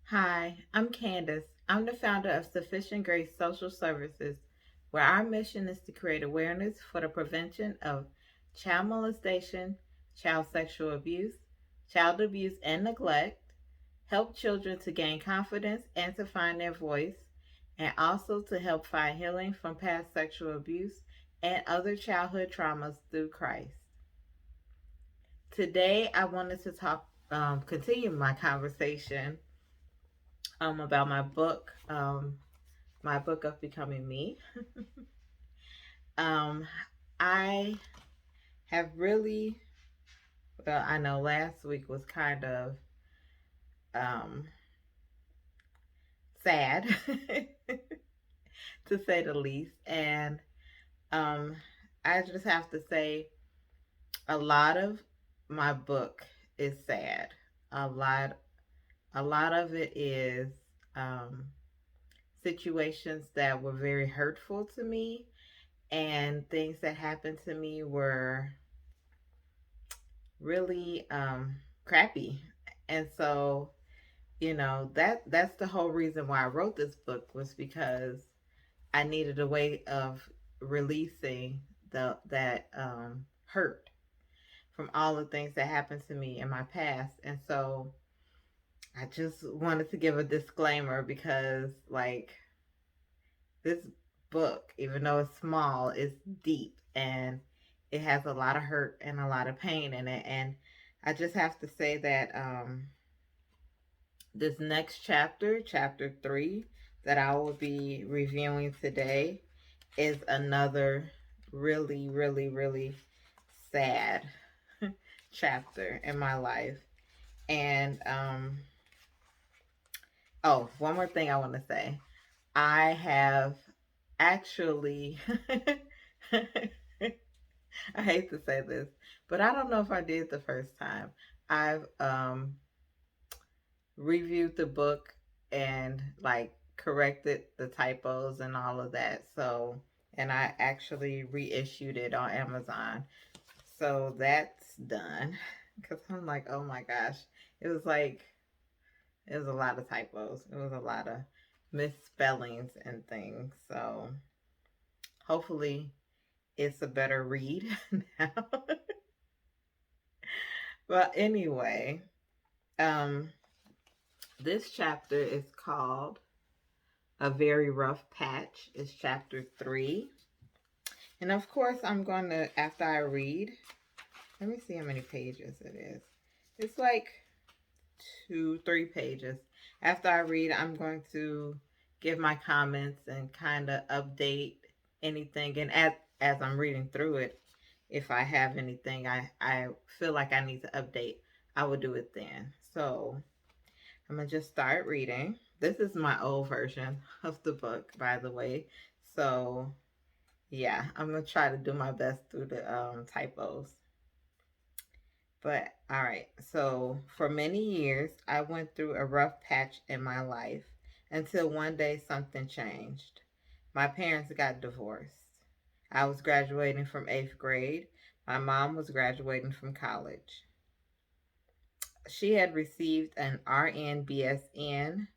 Hi, I'm Candace. I'm the founder of Sufficient Grace Social Services, where our mission is to create awareness for the prevention of child molestation, child sexual abuse, child abuse and neglect, help children to gain confidence and to find their voice, and also to help find healing from past sexual abuse and other childhood traumas through Christ. Today, I wanted to continue my conversation about my book of becoming me. um, I have really, well, I know last week was kind of um, sad, to say the least, and um, I just have to say, a lot of my book is sad. A lot, a lot of it is um, situations that were very hurtful to me, and things that happened to me were really crappy. And so, that's the whole reason why I wrote this book, was because I needed a way of releasing that hurt from all the things that happened to me in my past. And so I just wanted to give a disclaimer because, like, this book, even though it's small, is deep, and it has a lot of hurt and a lot of pain in it. And I just have to say that this next chapter, chapter 3, that I will be reviewing today, is another really, really, really sad chapter in my life. And oh, one more thing I want to say. I have actually, I hate to say this, but I don't know if I did the first time. I've reviewed the book and, like, corrected the typos and all of that. So, and I actually reissued it on Amazon. So that's done. Because I'm like, oh my gosh. It was like, it was a lot of typos. It was a lot of misspellings and things. So hopefully it's a better read now. But anyway, um, this chapter is called A Very Rough Patch. It's chapter 3. And of course, I'm going to, after I read, let me see how many pages it is. It's like 3 pages. After I read, I'm going to give my comments and kind of update anything. And as I'm reading through it, if I have anything I feel like I need to update, I will do it then. So I'm going to just start reading. This is my old version of the book, by the way. So yeah, I'm going to try to do my best through the typos. But all right, so for many years, I went through a rough patch in my life until one day something changed. My parents got divorced. I was graduating from 8th grade. My mom was graduating from college. She had received an RN BSN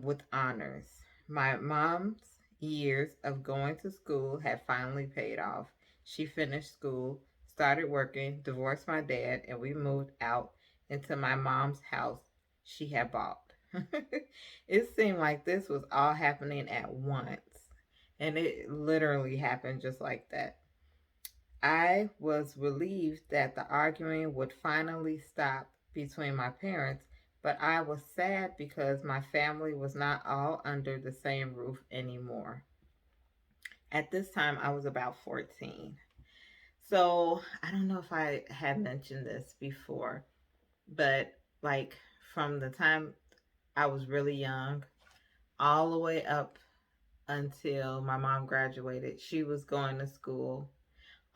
with honors. My mom's years of going to school had finally paid off. She finished school, started working, divorced my dad, and we moved out into my mom's house she had bought. It seemed like this was all happening at once, and it literally happened just like that. I was relieved that the arguing would finally stop between my parents, but I was sad because my family was not all under the same roof anymore. At this time, I was about 14. So I don't know if I had mentioned this before, but, like, from the time I was really young, all the way up until my mom graduated, she was going to school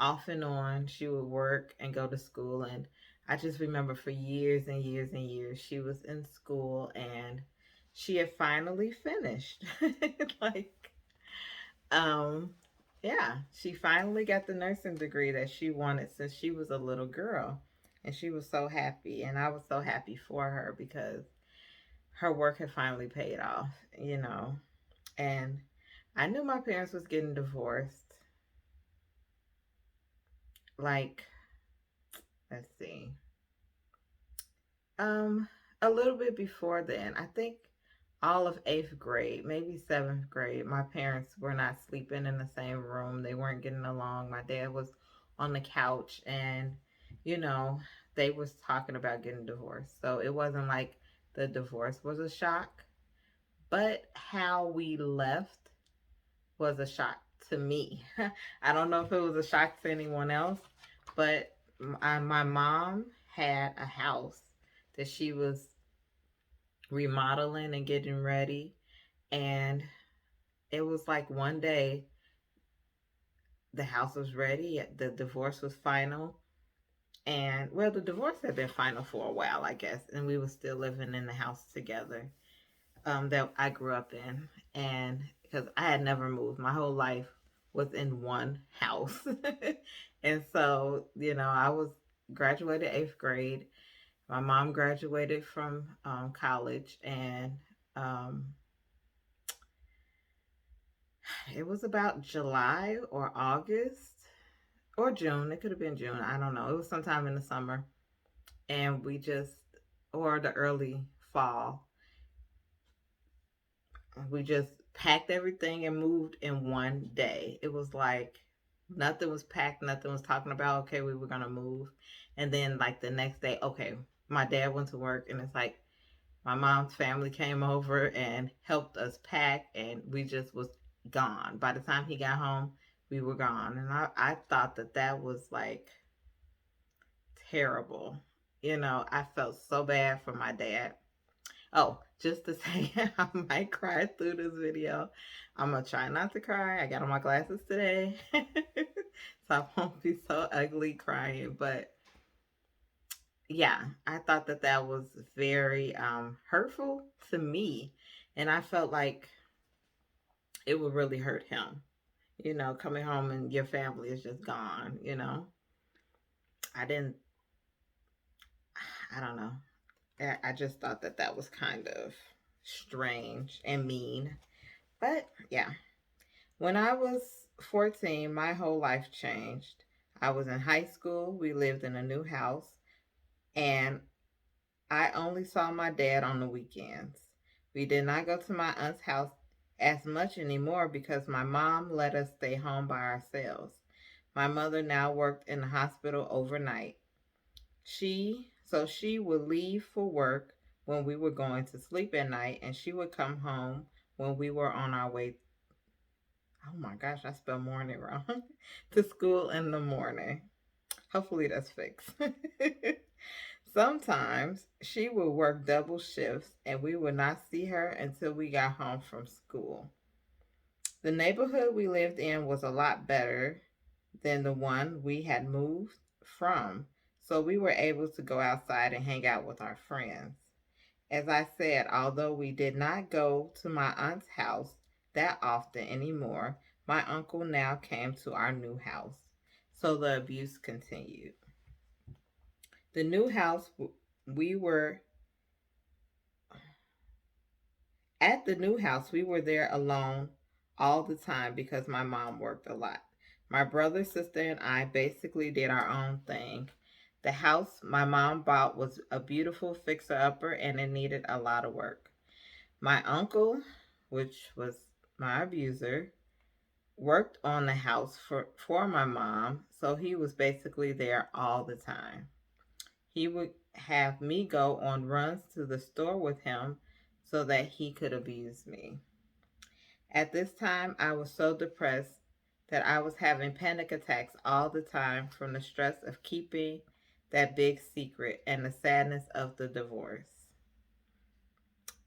off and on. She would work and go to school. And I just remember for years and years and years, she was in school and she had finally finished. like, um, yeah, she finally got the nursing degree that she wanted since she was a little girl. And she was so happy. And I was so happy for her because her work had finally paid off, you know, and I knew my parents was getting divorced. Like, let's see, um, a little bit before then. I think all of eighth grade, maybe seventh grade. My parents were not sleeping in the same room. They weren't getting along. My dad was on the couch, and you know, they was talking about getting divorced. So it wasn't like the divorce was a shock, but how we left was a shock to me. I don't know if it was a shock to anyone else, but my mom had a house that she was remodeling and getting ready. And it was like one day the house was ready, the divorce was final. And well, the divorce had been final for a while, I guess, and we were still living in the house together, that I grew up in. And because I had never moved, my whole life was in one house. And so, you know, I was graduated eighth grade. My mom graduated from college, and um, it was about July or August or June. It could have been June. I don't know. It was sometime in the summer. And we just, or the early fall, we just packed everything and moved in one day. It was like nothing was packed, nothing was talking about, okay, we were going to move. And then, like, the next day, okay, my dad went to work, and it's like my mom's family came over and helped us pack, and we just was gone. By the time he got home, we were gone. And I thought that that was like terrible. You know, I felt so bad for my dad. Oh, just to say, I might cry through this video. I'm going to try not to cry. I got on my glasses today. So I won't be so ugly crying. But yeah, I thought that that was very hurtful to me. And I felt like it would really hurt him. You know, coming home and your family is just gone, you know. I didn't, I don't know. I just thought that that was kind of strange and mean. But yeah, when I was 14, my whole life changed. I was in high school. We lived in a new house, and I only saw my dad on the weekends. We did not go to my aunt's house as much anymore because my mom let us stay home by ourselves. My mother now worked in the hospital overnight. She would leave for work when we were going to sleep at night, and she would come home when we were on our way. Oh my gosh, I spelled morning wrong. To school in the morning. Hopefully that's fixed. Sometimes she would work double shifts, and we would not see her until we got home from school. The neighborhood we lived in was a lot better than the one we had moved from, so we were able to go outside and hang out with our friends. As I said, although we did not go to my aunt's house that often anymore, my uncle now came to our new house. So the abuse continued. The new house, we were At the new house, we were there alone all the time because my mom worked a lot. My brother, sister, and I basically did our own thing. The house my mom bought was a beautiful fixer upper, and it needed a lot of work. My uncle, which was my abuser, worked on the house for my mom, so he was basically there all the time. He would have me go on runs to the store with him so that he could abuse me. At this time, I was so depressed that I was having panic attacks all the time from the stress of keeping that big secret and the sadness of the divorce.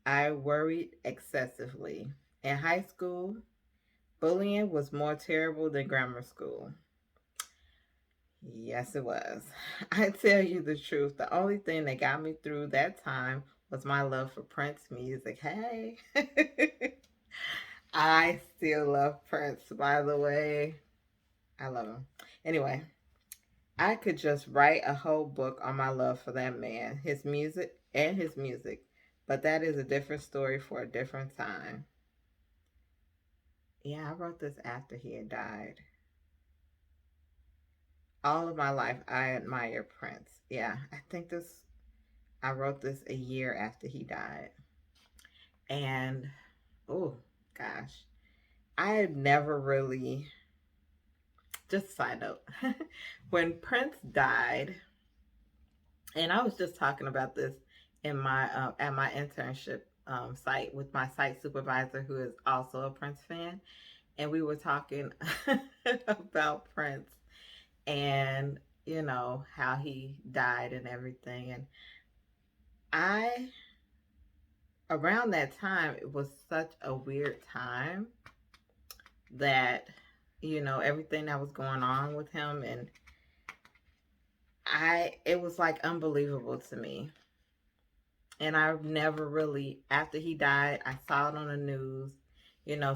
I worried excessively. In high school, bullying was more terrible than grammar school. Yes, it was. I tell you the truth. The only thing that got me through that time was my love for Prince music. Hey. I still love Prince, by the way. I love him. Anyway, I could just write a whole book on my love for that man, his music. But that is a different story for a different time. Yeah, I wrote this after he had died. All of my life, I admire Prince. Yeah, I wrote this a year after he died. And, oh, gosh, I had never really, just a side note, when Prince died, and I was just talking about this in my at my internship site with my site supervisor, who is also a Prince fan, and we were talking about Prince and how he died and everything. And I around that time, it was such a weird time that everything that was going on with him, and I it was like unbelievable to me. And I've never really, after he died, I saw it on the news.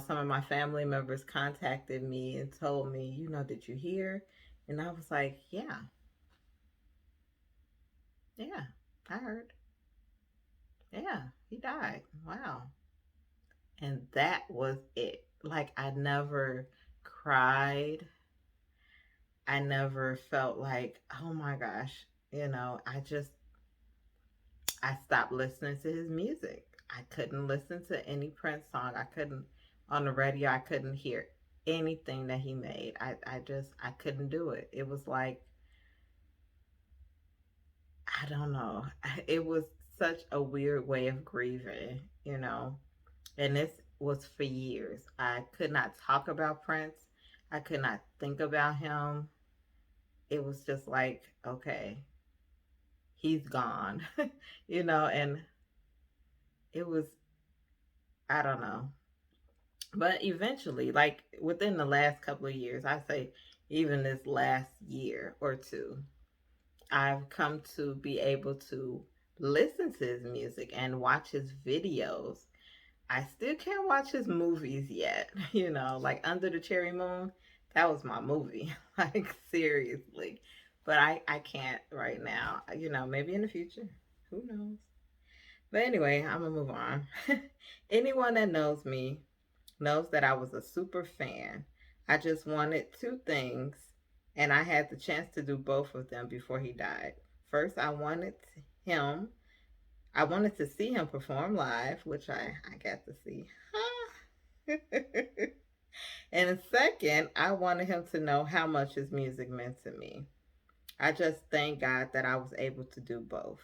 Some of my family members contacted me and told me, did you hear? And I was like, yeah, yeah, I heard. Yeah, he died. Wow. And that was it. Like, I never cried. I never felt like, oh my gosh, I stopped listening to his music. I couldn't listen to any Prince song. I couldn't, on the radio, I couldn't hear anything that he made. I couldn't do it. It was like, I don't know. It was such a weird way of grieving. And this was for years. I could not talk about Prince. I could not think about him. It was just like, okay, he's gone, and it was, I don't know. But eventually, like within the last couple of years, I say even this last year or two, I've come to be able to listen to his music and watch his videos. I still can't watch his movies yet, like Under the Cherry Moon. That was my movie, like seriously. But I can't right now, maybe in the future. Who knows? But anyway, I'm gonna move on. Anyone that knows me knows that I was a super fan. I just wanted two things, and I had the chance to do both of them before he died. First, him, I wanted to see him perform live, which I got to see. And second, I wanted him to know how much his music meant to me. I just thank God that I was able to do both.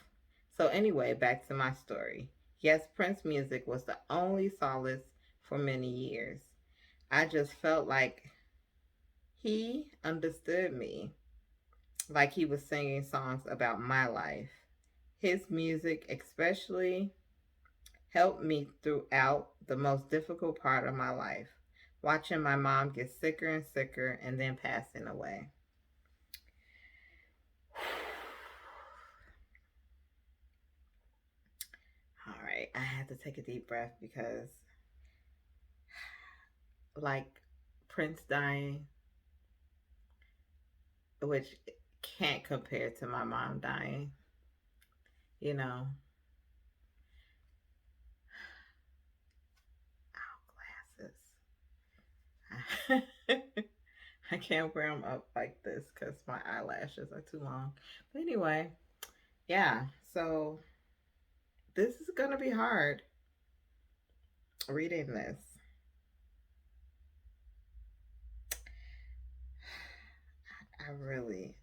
So, anyway, back to my story. Yes, Prince music was the only solace for many years. I just felt like he understood me, like he was singing songs about my life. His music, especially, helped me throughout the most difficult part of my life, watching my mom get sicker and sicker and then passing away. All right, I had to take a deep breath because, like, Prince dying, which can't compare to my mom dying, you know. Oh, glasses. I can't wear them up like this because my eyelashes are too long. But anyway, yeah, so this is going to be hard reading this. I really,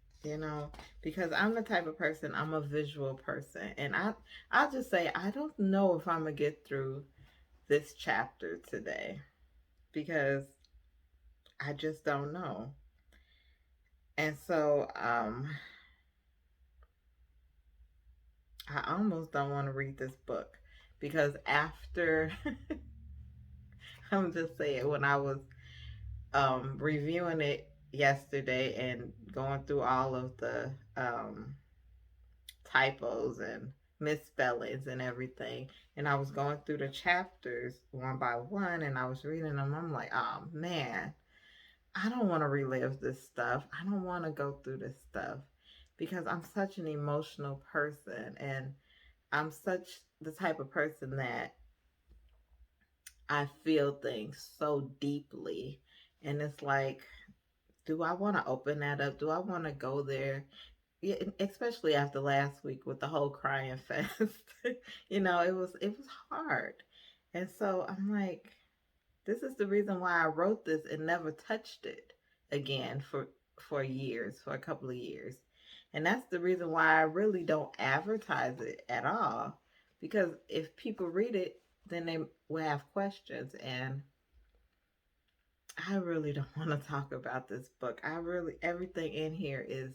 because I'm the type of person, I'm a visual person. And I'll just say, I don't know if I'm going to get through this chapter today because I just don't know. And so, I almost don't want to read this book because after, I'm just saying, when I was reviewing it yesterday and going through all of the typos and misspellings and everything, and I was going through the chapters one by one, and I was reading them. I'm like, oh man, I don't want to relive this stuff. I don't want to go through this stuff because I'm such an emotional person, and I'm such the type of person that I feel things so deeply. And it's like, do I want to open that up? Do I want to go there? Yeah, especially after last week with the whole crying fest. It was hard. And so I'm like, this is the reason why I wrote this and never touched it again for years, for a couple of years. And that's the reason why I really don't advertise it at all. Because if people read it, then they will have questions. And I really don't want to talk about this book. Everything in here is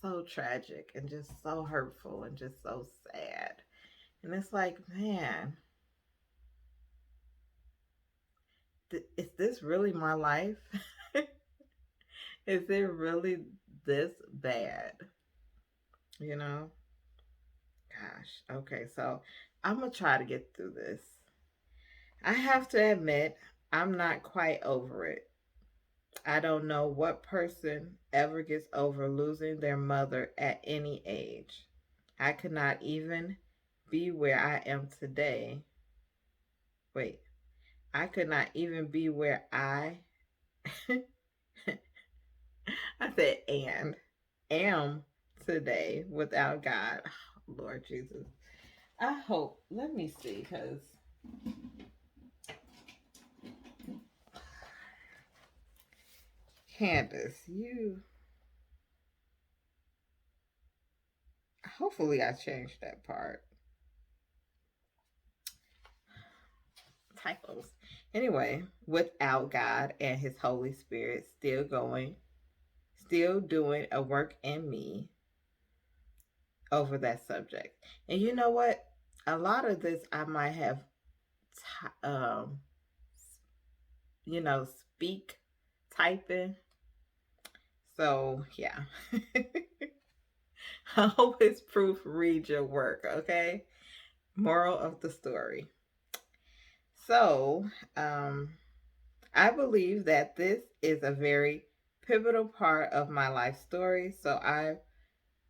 so tragic and just so hurtful and just so sad. And it's like, man, is this really my life? Is it really this bad? You know? Gosh. Okay, so I'm going to try to get through this. I have to admit, I'm not quite over it. I don't know what person ever gets over losing their mother at any age. I could not even be where I am today. Wait, I could not even be where I said and am today without God. Oh, Lord Jesus. I hope, let me see, because Candace, hopefully I changed that part. Typos. Anyway, without God and His Holy Spirit still doing a work in me over that subject. And you know what? A lot of this I might have, t- um, speak typing. So yeah, always proofread your work. Okay. Moral of the story. So, I believe that this is a very pivotal part of my life story. So I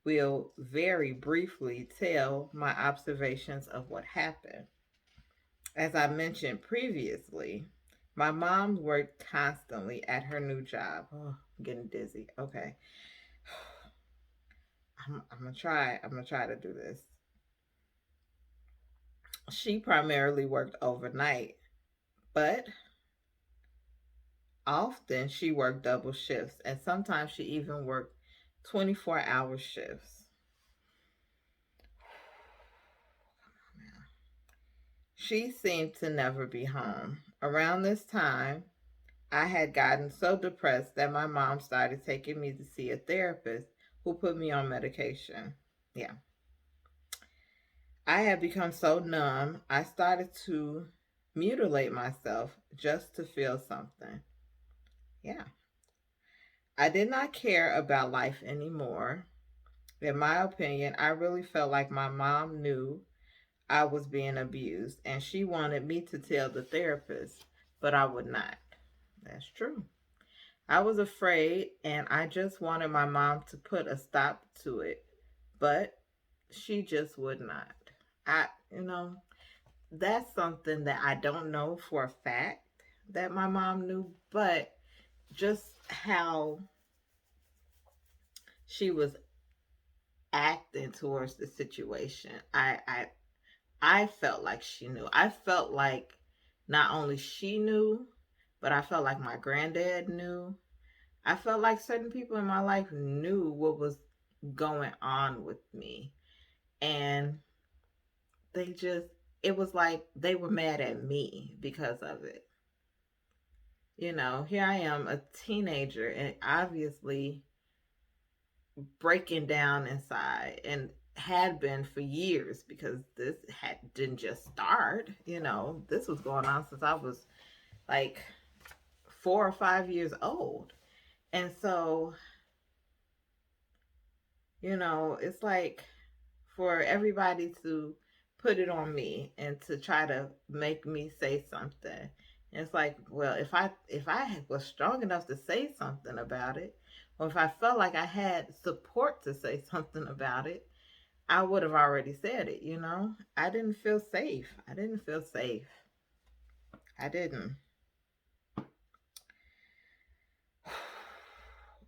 will very briefly tell my observations of what happened. As I mentioned previously, my mom worked constantly at her new job. Oh, I'm getting dizzy. Okay. I'm gonna try. I'm gonna try to do this. She primarily worked overnight, but often she worked double shifts, and sometimes she even worked 24-hour shifts. She seemed to never be home. Around this time, I had gotten so depressed that my mom started taking me to see a therapist who put me on medication. Yeah. I had become so numb, I started to mutilate myself just to feel something. Yeah. I did not care about life anymore. In my opinion, I really felt like my mom knew I was being abused and she wanted me to tell the therapist, but I would not. That's true. I was afraid and I just wanted my mom to put a stop to it, but she just would not. I, you know, that's something that I don't know for a fact that my mom knew, but just how she was acting towards the situation, I felt like she knew. I felt like not only she knew, but I felt like my granddad knew. I felt like certain people in my life knew what was going on with me. And they just, it was like they were mad at me because of it. Here I am, a teenager, and obviously breaking down inside and had been for years because didn't just start. This was going on since I was like 4 or 5 years old. And so, it's like for everybody to put it on me and to try to make me say something. And it's like, well, if I was strong enough to say something about it, or if I felt like I had support to say something about it, I would have already said it, you know? I didn't feel safe. I didn't feel safe. I didn't.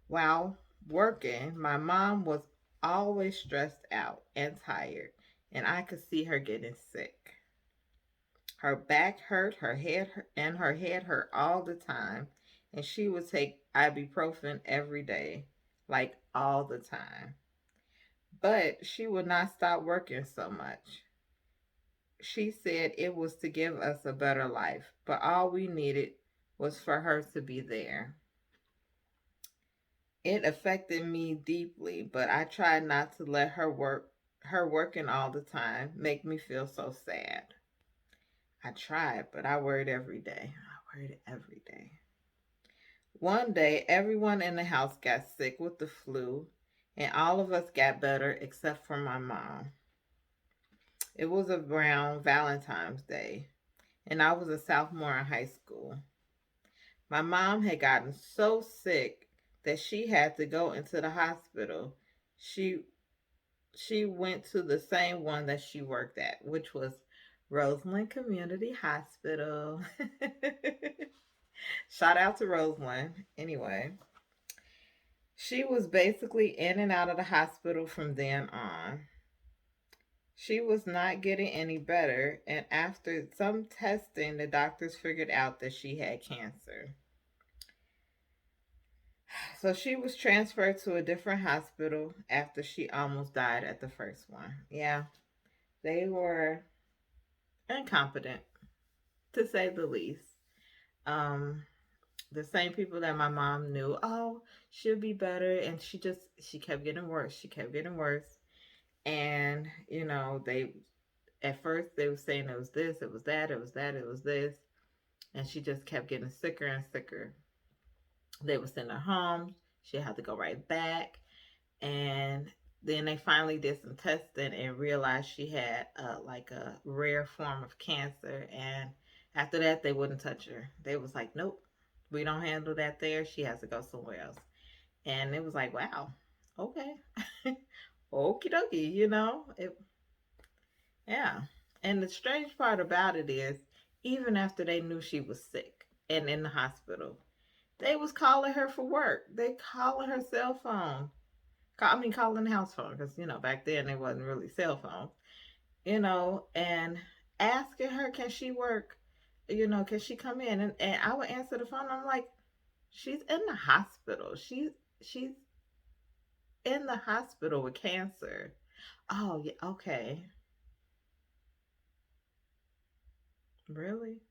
While working, my mom was always stressed out and tired, and I could see her getting sick. Her back hurt, her head hurt all the time, and she would take ibuprofen every day, like all the time. But she would not stop working so much. She said it was to give us a better life, but all we needed was for her to be there. It affected me deeply, but I tried not to let her working all the time make me feel so sad. I tried, but I worried every day. I worried every day. One day, everyone in the house got sick with the flu, and all of us got better except for my mom. It was around Valentine's Day, and I was a sophomore in high school. My mom had gotten so sick that she had to go into the hospital. She she went to the same one that she worked at, which was Roseland Community Hospital. Shout out to Roseland. Anyway, she was basically in and out of the hospital from then on. She was not getting any better, and after some testing, the doctors figured out that she had cancer. So she was transferred to a different hospital after she almost died at the first one. Yeah, they were incompetent, to say the least. Um, the same people that my mom knew, oh, she'll be better, and she kept getting worse. She kept getting worse, and they at first they were saying it was this, it was that, it was that, it was this, and she just kept getting sicker and sicker. They would send her home. She had to go right back, and then they finally did some testing and realized she had like a rare form of cancer. And after that, they wouldn't touch her. They was like, nope, we don't handle that there. She has to go somewhere else. And it was like, wow, okay, okie dokie, yeah. And the strange part about it is, even after they knew she was sick and in the hospital, they was calling her for work. They calling her cell phone. Calling the house phone because back then it wasn't really cell phone. And asking her, can she work? Can she come in? And I would answer the phone. I'm like, she's in the hospital. She's in the hospital with cancer. Oh yeah, okay, really?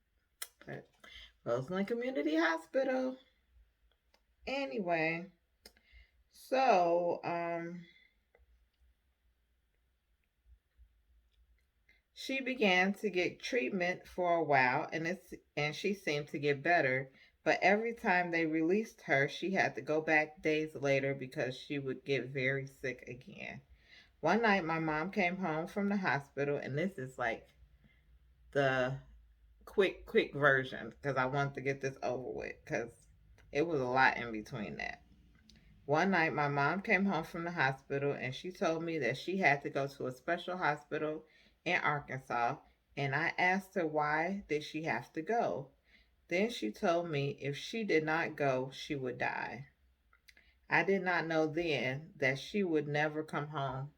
But Roseland Community Hospital. Anyway, so she began to get treatment for a while, and she seemed to get better. But every time they released her, she had to go back days later because she would get very sick again. One night, my mom came home from the hospital, and this is like the quick version because I wanted to get this over with because it was a lot in between that. One night, my mom came home from the hospital and she told me that she had to go to a special hospital in Arkansas. And I asked her why did she have to go. Then she told me if she did not go, she would die. I did not know then that she would never come home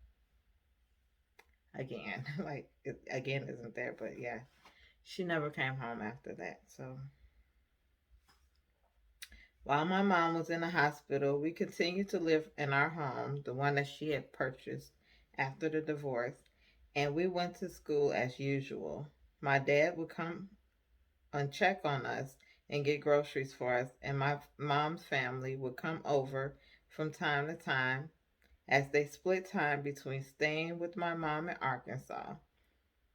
again. Like, again isn't there, but yeah, she never came home after that. So while my mom was in the hospital, we continued to live in our home, the one that she had purchased after the divorce, and we went to school as usual. My dad would come and check on us and get groceries for us, and my mom's family would come over from time to time as they split time between staying with my mom in Arkansas.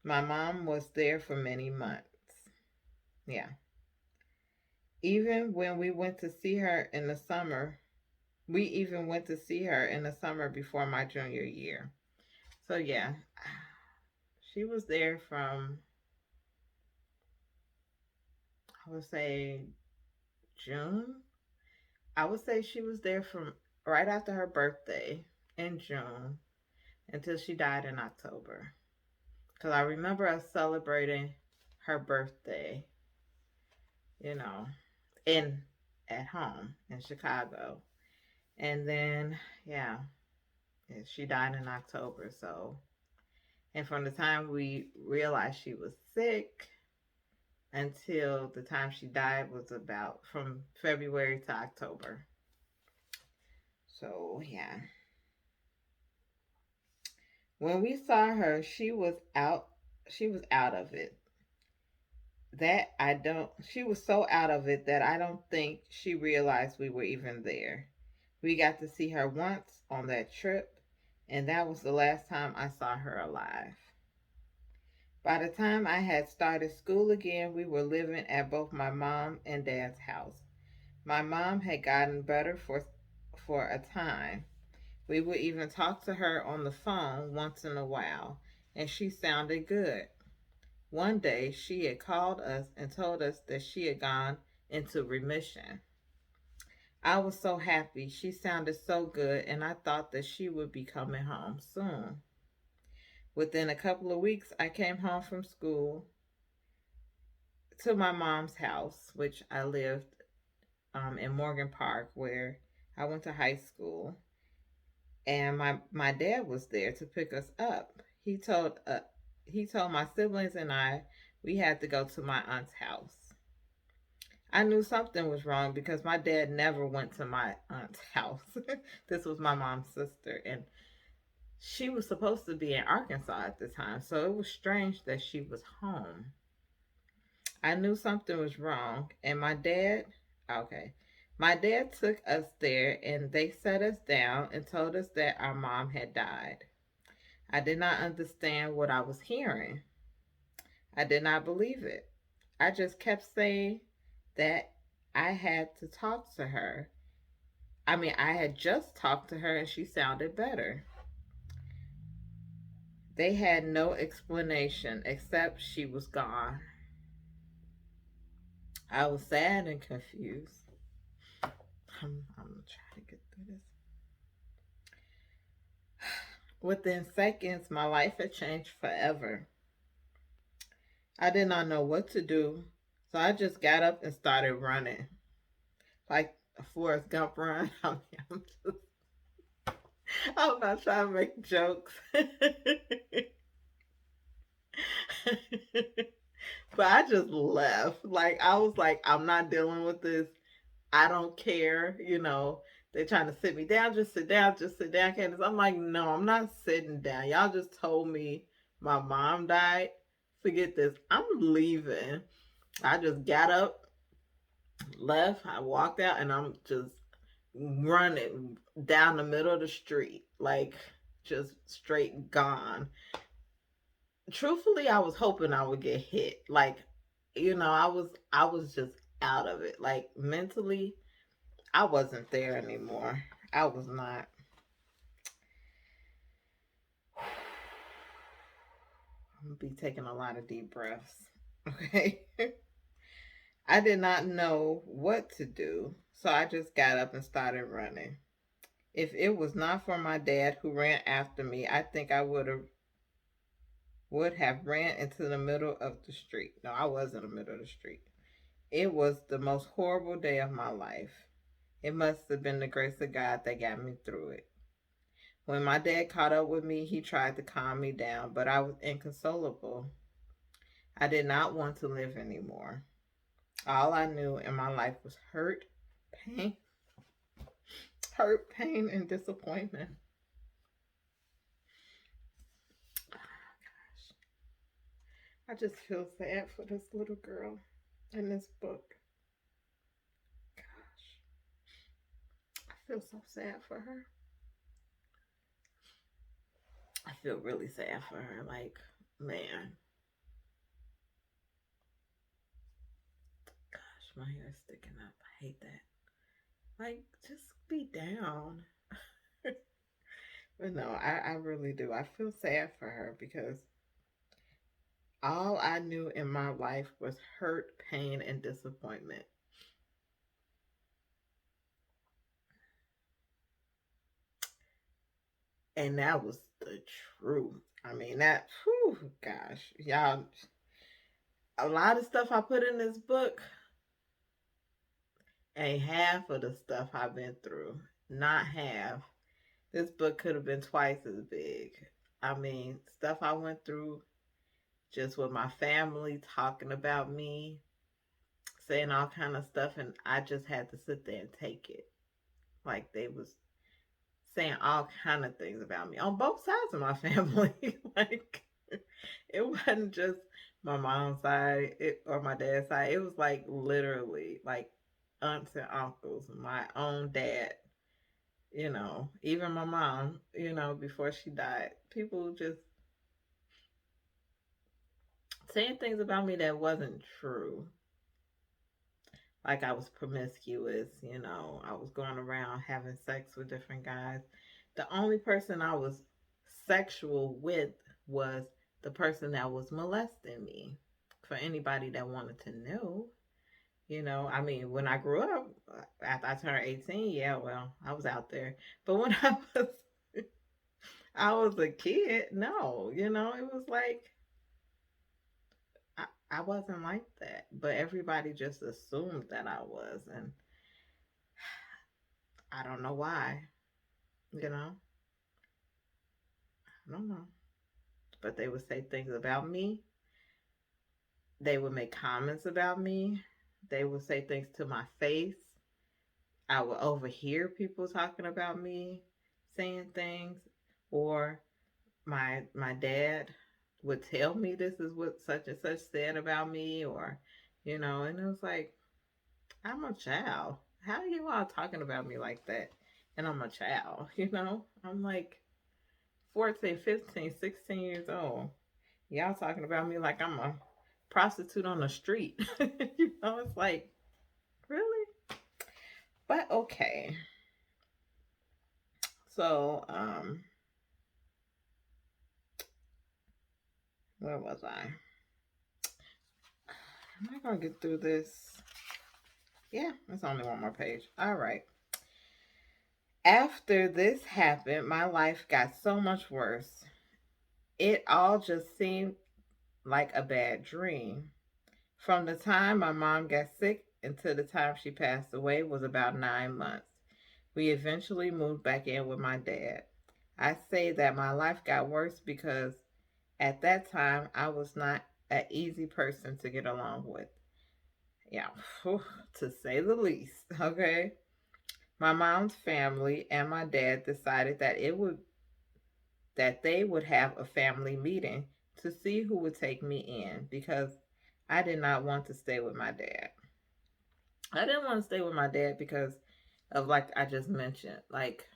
My mom was there for many months. Yeah. Even when we went to see her in the summer, We even went to see her in the summer before my junior year. So yeah, she was there from, I would say, June. I would say she was there from right after her birthday in June until she died in October. Because I remember us celebrating her birthday, you know, in at home in Chicago. And then, yeah, she died in October. So, and from the time we realized she was sick until the time she died was about from February to October. So, yeah. When we saw her, she was out of it. That I don't She was so out of it that I don't think she realized we were even there. We got to see her once on that trip, and that was the last time I saw her alive. By the time I had started school again, we were living at both my mom and dad's house. My mom had gotten better for a time. We would even talk to her on the phone once in a while, and she sounded good. One day, she had called us and told us that she had gone into remission. I was so happy. She sounded so good, and I thought that she would be coming home soon. Within a couple of weeks, I came home from school to my mom's house, which I lived in Morgan Park, where I went to high school. And my dad was there to pick us up. He told my siblings and I we had to go to my aunt's house. I knew something was wrong because my dad never went to my aunt's house. This was my mom's sister, and she was supposed to be in Arkansas at the time, so it was strange that she was home. I knew something was wrong, and okay, my dad took us there and they set us down and told us that our mom had died. I did not understand what I was hearing. I did not believe it. I just kept saying that I had to talk to her. I had just talked to her and she sounded better. They had no explanation except she was gone. I was sad and confused. I'm gonna try to get through this. Within seconds, my life had changed forever. I did not know what to do, so I just got up and started running. Like a Forrest Gump run. I'm not trying to make jokes. But I just left. Like, I was like, I'm not dealing with this. I don't care. They're trying to sit me down. Just sit down, Candace. I'm like, no, I'm not sitting down. Y'all just told me my mom died. Forget this. I'm leaving. I just got up, left. I walked out, and I'm just running down the middle of the street. Like, just straight gone. Truthfully, I was hoping I would get hit. Like, I was just out of it. Like, mentally, I wasn't there anymore. I was not. I'm gonna be taking a lot of deep breaths. Okay. I did not know what to do, so I just got up and started running. If it was not for my dad who ran after me, I think I would have ran into the middle of the street. No, I was in the middle of the street. It was the most horrible day of my life. It must have been the grace of God that got me through it. When my dad caught up with me, he tried to calm me down, but I was inconsolable. I did not want to live anymore. All I knew in my life was pain, pain, and disappointment. Oh, gosh. I just feel sad for this little girl in this book. Gosh, I feel so sad for her. I feel really sad for her. Like, man, gosh, my hair is sticking up. I hate that. Like, just be down. But no, I really do. I feel sad for her because all I knew in my life was hurt, pain, and disappointment. And the truth. I mean, that, whew, gosh, y'all, a lot of stuff I put in this book ain't half of the stuff I've been through. Not half. This book could have been twice as big. I mean, stuff I went through just with my family talking about me, saying all kind of stuff, and I just had to sit there and take it. Like they was saying all kind of things about me on both sides of my family. Like it wasn't just my mom's side or my dad's side. It was like literally like aunts and uncles, my own dad, even my mom, before she died. People just saying things about me that wasn't true. Like I was promiscuous, I was going around having sex with different guys. The only person I was sexual with was the person that was molesting me. For anybody that wanted to know, I mean, when I grew up, after I turned 18, yeah, well, I was out there. But when I was a kid, no, it was like I wasn't like that. But everybody just assumed that I was, and I don't know why, you know. I don't know. But they would say things about me. They would make comments about me. They would say things to my face. I would overhear people talking about me, saying things, or my dad would tell me this is what such and such said about me, or and it was like, I'm a child. How are you all talking about me like that? And I'm a child, I'm like 14, 15, 16 years old. Y'all talking about me like I'm a prostitute on the street. It's like, really? But okay. So, where was I? Am I gonna get through this? Yeah, it's only one more page. All right. After this happened, my life got so much worse. It all just seemed like a bad dream. From the time my mom got sick until the time she passed away was about 9 months. We eventually moved back in with my dad. I say that my life got worse because at that time I was not an easy person to get along with. Yeah, to say the least. Okay. My mom's family and my dad decided that they would have a family meeting to see who would take me in because I did not want to stay with my dad. I didn't want to stay with my dad because of, like I just mentioned, like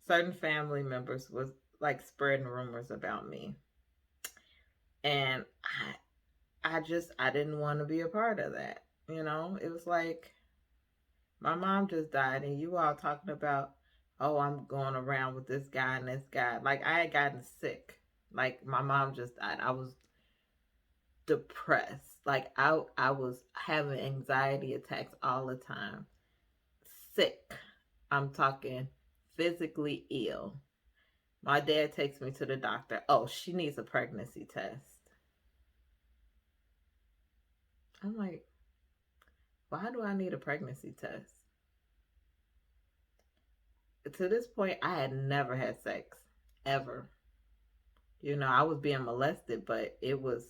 certain family members was like spreading rumors about me. And I didn't want to be a part of that. It was like my mom just died and you all talking about, oh, I'm going around with this guy and this guy. Like I had gotten sick. Like my mom just died. I was depressed. Like I was having anxiety attacks all the time. Sick. I'm talking physically ill. My dad takes me to the doctor. Oh, she needs a pregnancy test. I'm like, why do I need a pregnancy test? To this point, I had never had sex, ever. I was being molested, but it was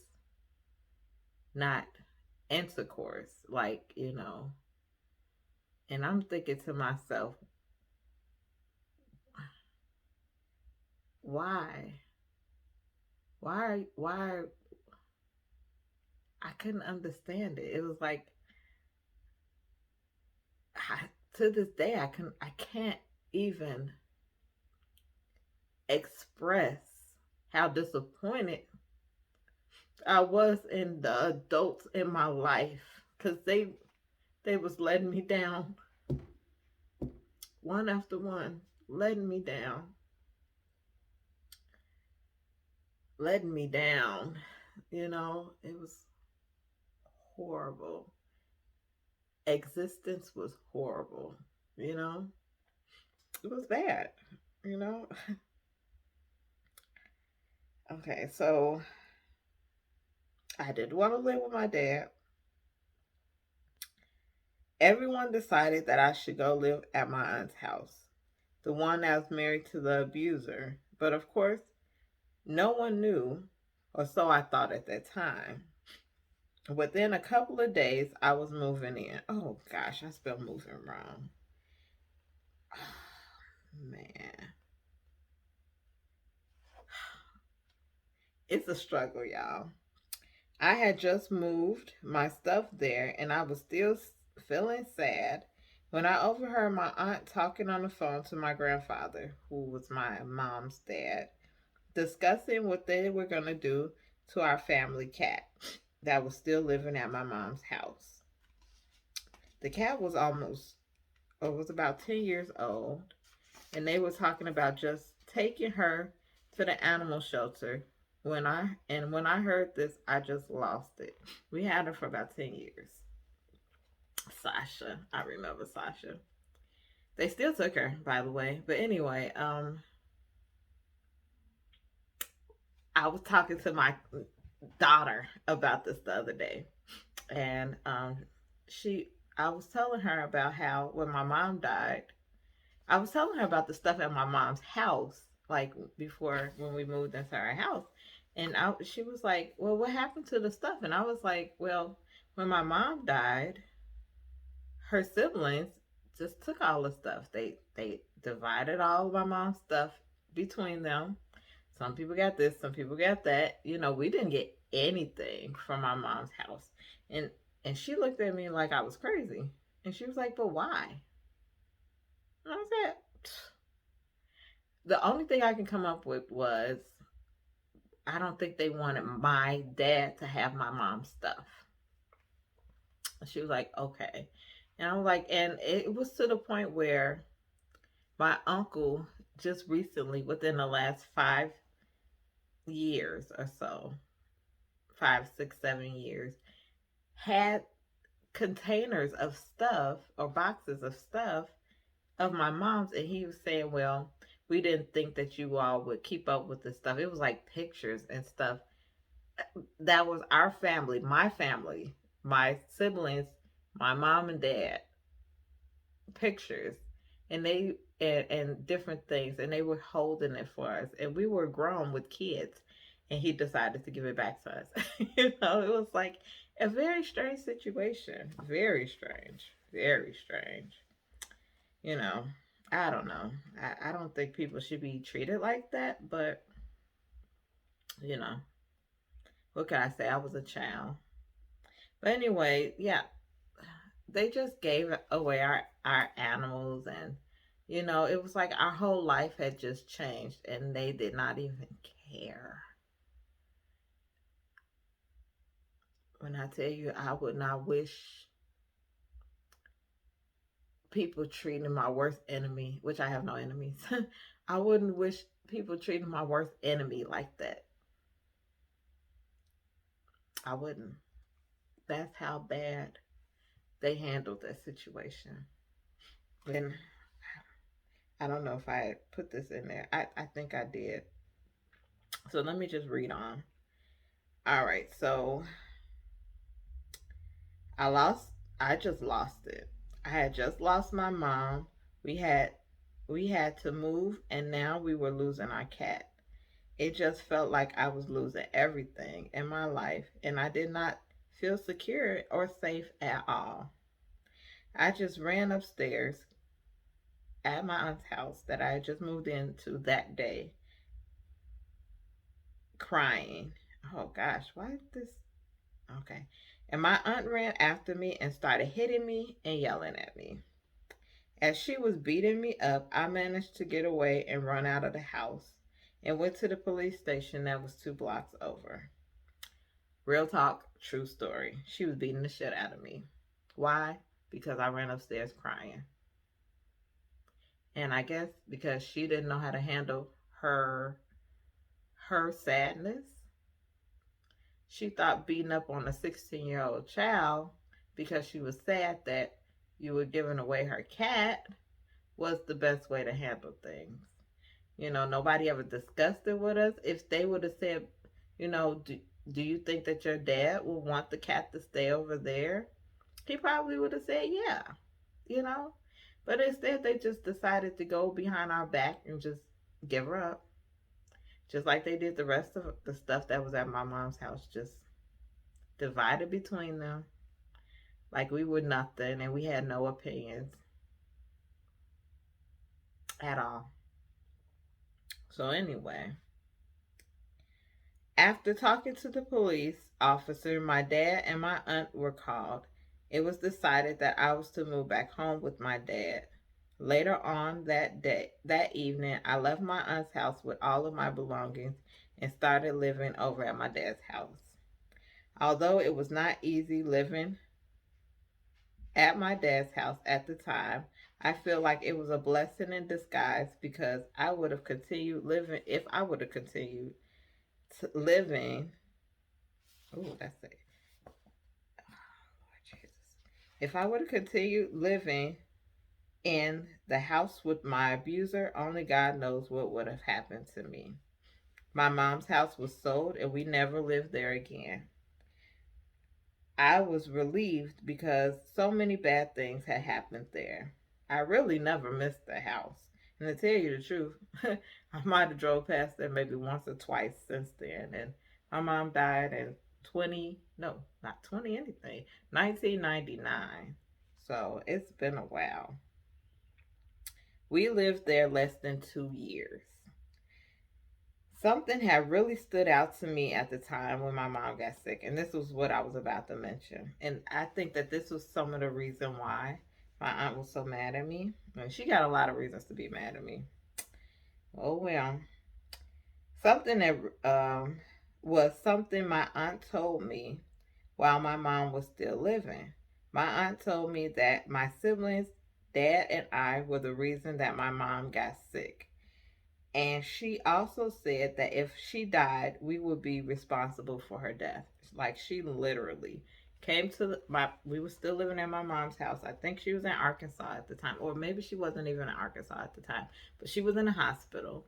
not intercourse, like, And I'm thinking to myself, why? Why? I couldn't understand it. It was like, to this day, I can't even express how disappointed I was in the adults in my life because they was letting me down one after one, letting me down, letting me down. It was horrible. Existence was horrible. It was bad. You know, Okay, so I did want to live with my dad. Everyone decided that I should go live at my aunt's house, the one that was married to the abuser. But of course, no one knew, or so I thought at that time. Within a couple of days, I was moving in. Oh gosh, I spelled moving wrong. Man, it's a struggle, y'all. I had just moved my stuff there and I was still feeling sad when I overheard my aunt talking on the phone to my grandfather, who was my mom's dad, discussing what they were going to do to our family cat that was still living at my mom's house. The cat was about 10 years old, and they were talking about just taking her to the animal shelter. When I heard this, I just lost it. We had her for about 10 years. Sasha, I remember Sasha. They still took her, by the way. But anyway, I was talking to my daughter about this the other day, and she, I was telling her about how when my mom died, I was telling her about the stuff at my mom's house, like before when we moved into our house. And she was like, "Well, what happened to the stuff?" And I was like, "Well, when my mom died, her siblings just took all the stuff. They divided all of my mom's stuff between them. Some people got this, some people got that. We didn't get anything from my mom's house." And and she looked at me like I was crazy. And she was like, "But why?" And I said, the only thing I can come up with was I don't think they wanted my dad to have my mom's stuff. She was like, "Okay." And I was like, and it was to the point where my uncle just recently, within the last 5 years or so, 5, 6, 7 years, had containers of stuff or boxes of stuff of my mom's. And he was saying, "Well, we didn't think that you all would keep up with this stuff." It was like pictures and stuff that was our family, my siblings, my mom and dad pictures, and and different things, and they were holding it for us, and we were grown with kids, and he decided to give it back to us. It was like a very strange situation, very strange, very strange. You know, I don't know. I don't think people should be treated like that, but you know, what can I say? I was a child. But anyway, yeah, they just gave away our animals, and it was like our whole life had just changed and they did not even care. When I tell you, I would not wish people treating my worst enemy, which I have no enemies. I wouldn't wish people treating my worst enemy like that. I wouldn't. That's how bad they handled that situation. And I don't know if I put this in there. I think I did. So let me just read on. All right. So I lost I just lost it. I had just lost my mom. We had we had to move, and now we were losing our cat. It just felt like I was losing everything in my life, and I did not feel secure or safe at all. I just ran upstairs at my aunt's house that I had just moved into that day, crying. Oh gosh, why is this? Okay. And my aunt ran after me and started hitting me and yelling at me. As she was beating me up, I managed to get away and run out of the house and went to the police station that was 2 blocks over. Real talk, true story. She was beating the shit out of me. Why? Because I ran upstairs crying. And I guess because she didn't know how to handle her her sadness. She thought beating up on a 16-year-old child because she was sad that you were giving away her cat was the best way to handle things. Nobody ever discussed it with us. If they would have said, you know, do you think that your dad would want the cat to stay over there? He probably would have said, yeah, you know. But instead, they just decided to go behind our back and just give her up. Just like they did the rest of the stuff that was at my mom's house, just divided between them. Like we were nothing and we had no opinions at all. So, anyway, after talking to the police officer, my dad and my aunt were called. It was decided that I was to move back home with my dad. Later on that evening, I left my aunt's house with all of my belongings and started living over at my dad's house. Although it was not easy living at my dad's house at the time, I feel like it was a blessing in disguise because I would have continued living if I would have continued living. Oh, that's it. Lord Jesus. If I would have continued living in the house with my abuser, only God knows what would have happened to me. My mom's house was sold and we never lived there again. I was relieved because so many bad things had happened there. I really never missed the house. And to tell you the truth, I might have drove past there maybe once or twice since then. And my mom died in 20, no, not 20 anything, 1999. So it's been a while. We lived there less than 2 years. Something had really stood out to me at the time when my mom got sick, and this was what I was about to mention. And I think that this was some of the reason why my aunt was so mad at me. And she got a lot of reasons to be mad at me. Oh well. Something that was something my aunt told me while my mom was still living. My aunt told me that my siblings, dad, and I were the reason that my mom got sick. And she also said that if she died, we would be responsible for her death. Like she literally came to we were still living at my mom's house. I think she was in Arkansas at the time, or maybe she wasn't even in Arkansas at the time, but she was in a hospital.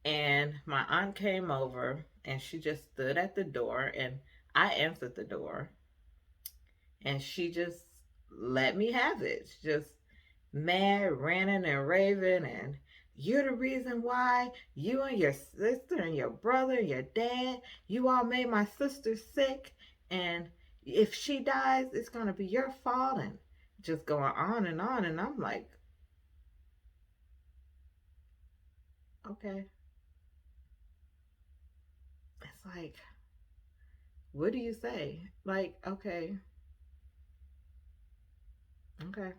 And my aunt came over and she just stood at the door and I answered the door and she just let me have it. She just mad, ranting and raving, and you're the reason why you and your sister and your brother and your dad, you all made my sister sick, and if she dies, it's gonna be your fault, and just going on and on. And I'm like, okay. It's like, what do you say? Like, okay, okay.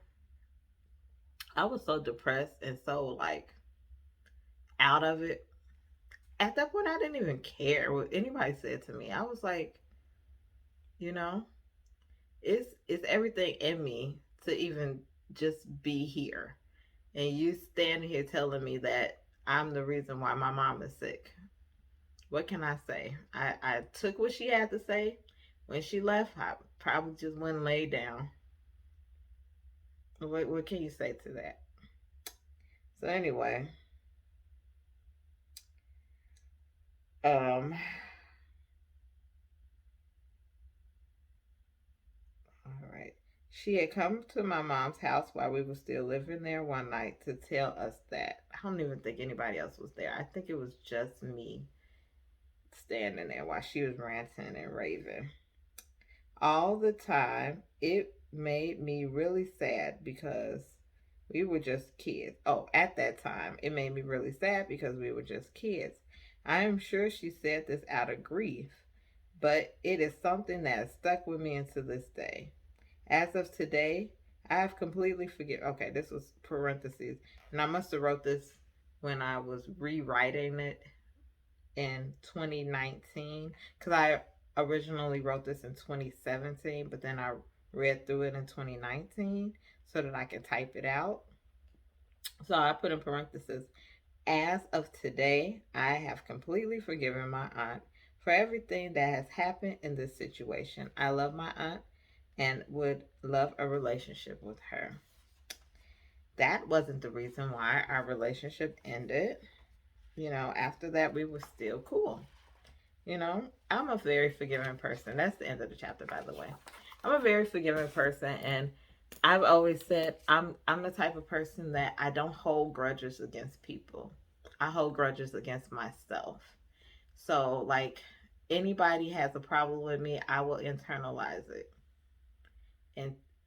I was so depressed and so like out of it. At that point, I didn't even care what anybody said to me. I was like, you know, it's everything in me to even just be here. And you standing here telling me that I'm the reason why my mom is sick. What can I say? I took what she had to say. When she left, I probably just went and laid down. What can you say to that? So anyway, um, all right. She had come to my mom's house while we were still living there one night to tell us that. I don't even think anybody else was there. I think it was just me standing there while she was ranting and raving. All the time, it made me really sad because we were just kids. Oh, at that time, it made me really sad because we were just kids. I am sure she said this out of grief, but it is something that has stuck with me until this day. As of today, I have completely forget. Okay, this was parentheses, and I must have wrote this when I was rewriting it in 2019 because I originally wrote this in 2017, but then I read through it in 2019 so that I could type it out. So I put in parentheses, as of today, I have completely forgiven my aunt for everything that has happened in this situation. I love my aunt and would love a relationship with her. That wasn't the reason why our relationship ended. After that, we were still cool. I'm a very forgiving person. That's the end of the chapter, by the way. I'm a very forgiving person, and I've always said I'm the type of person that I don't hold grudges against people. I hold grudges against myself. So, like, anybody has a problem with me, I will internalize it.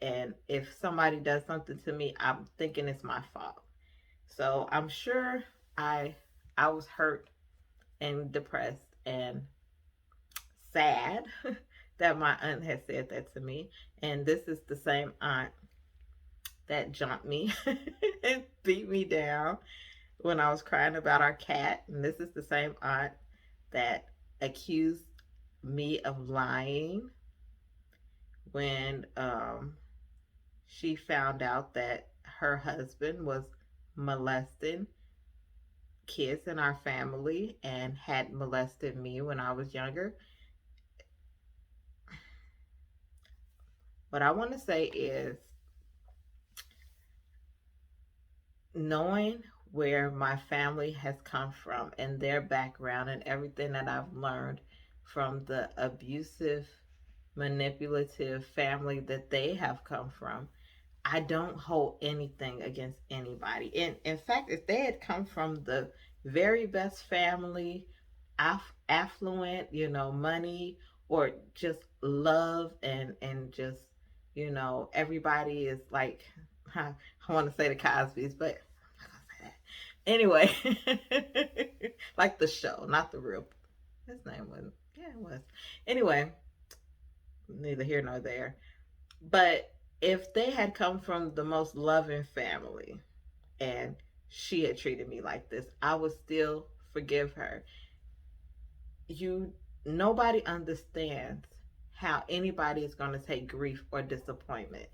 And if somebody does something to me, I'm thinking it's my fault. So I'm sure I I was hurt and depressed and sad that my aunt had said that to me. And this is the same aunt that jumped me and beat me down when I was crying about our cat. And this is the same aunt that accused me of lying when she found out that her husband was molesting kids in our family and had molested me when I was younger. What I want to say is, knowing where my family has come from and their background and everything that I've learned from the abusive, manipulative family that they have come from, I don't hold anything against anybody. In fact, if they had come from the very best family, affluent, money, or just love and just, everybody is like, I want to say the Cosby's, but I'm not gonna say that. Anyway, like the show, not the real. His name wasn't. Yeah, it was. Anyway, neither here nor there. But if they had come from the most loving family and she had treated me like this, I would still forgive her. You Nobody understands how anybody is going to take grief or disappointment.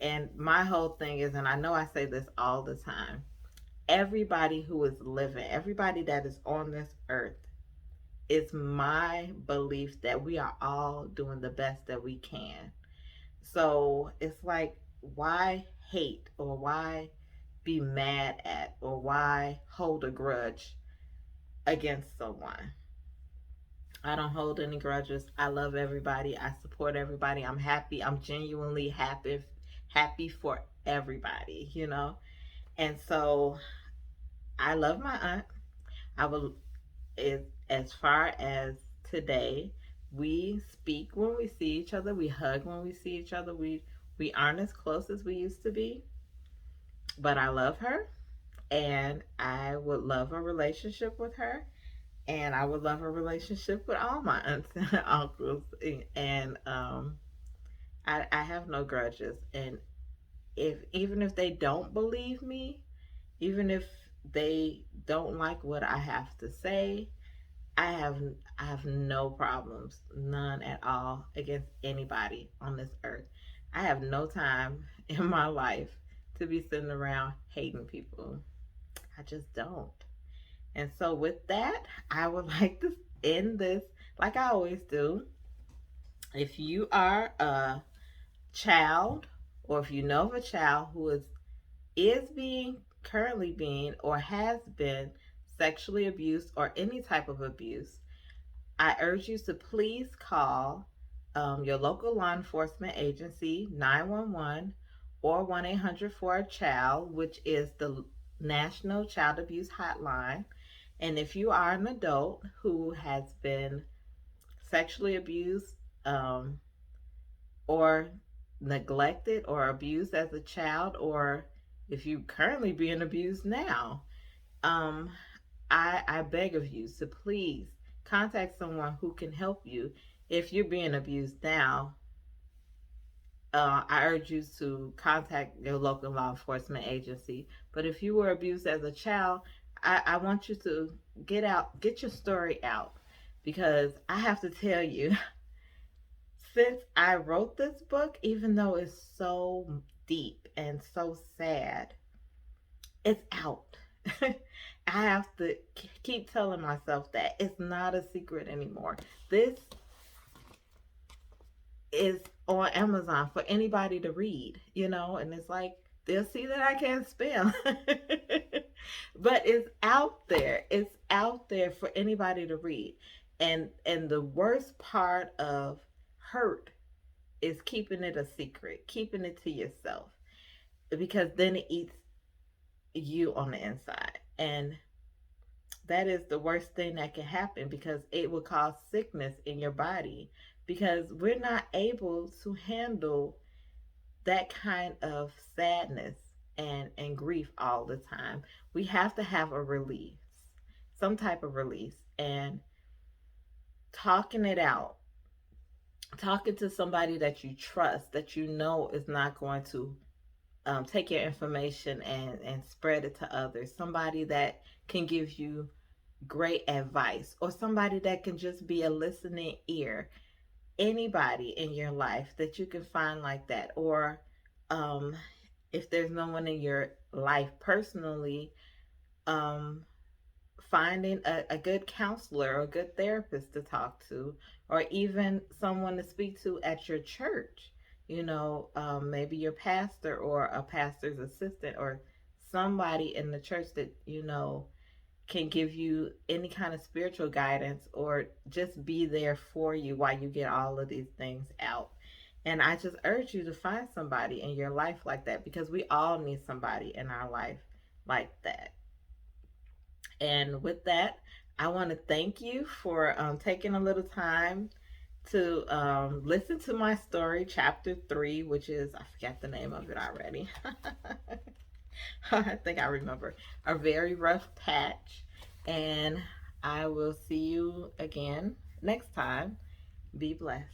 And my whole thing is, and I know I say this all the time, everybody who is living, everybody that is on this earth, it's my belief that we are all doing the best that we can. So it's like, why hate, or why be mad at, or why hold a grudge against someone? I don't hold any grudges. I love everybody. I support everybody. I'm happy. I'm genuinely happy for everybody. And so I love my aunt. I will, as far as today, we speak when we see each other. We hug when we see each other. We aren't as close as we used to be, but I love her, and I would love a relationship with her, and I would love a relationship with all my aunts and uncles, and I have no grudges. And if even if they don't believe me, even if they don't like what I have to say, I have I have no problems, none at all, against anybody on this earth. I have no time in my life to be sitting around hating people. I just don't. And so with that, I would like to end this like I always do. If you are a child, or if you know of a child who is being, currently being, or has been sexually abused or any type of abuse, I urge you to please call your local law enforcement agency, 911, or 1-800-4-CHILD, which is the National Child Abuse Hotline. And if you are an adult who has been sexually abused, or neglected or abused as a child, or if you currently being abused now, um, I beg of you to please contact someone who can help you. If you're being abused now, I urge you to contact your local law enforcement agency. But if you were abused as a child, I want you to get your story out, because I have to tell you, since I wrote this book, even though it's so deep and so sad, it's out. I have to keep telling myself that it's not a secret anymore. This is on Amazon for anybody to read, and it's like they'll see that I can't spell. But it's out there. It's out there for anybody to read. And the worst part of hurt is keeping it a secret, keeping it to yourself, because then it eats you on the inside. And that is the worst thing that can happen, because it will cause sickness in your body, because we're not able to handle that kind of sadness and grief all the time. We have to have a release, some type of release, and talking it out, talking to somebody that you trust, that you know is not going to take your information and spread it to others, somebody that can give you great advice, or somebody that can just be a listening ear. Anybody in your life that you can find like that, or um, if there's no one in your life personally, um, finding a good counselor or a good therapist to talk to, or even someone to speak to at your church. Maybe your pastor or a pastor's assistant, or somebody in the church that can give you any kind of spiritual guidance, or just be there for you while you get all of these things out. And I just urge you to find somebody in your life like that, because we all need somebody in our life like that. And with that, I want to thank you for taking a little time to listen to my story, chapter 3, which is, I forgot the name of it already. I think I remember. A very rough patch. And I will see you again next time. Be blessed.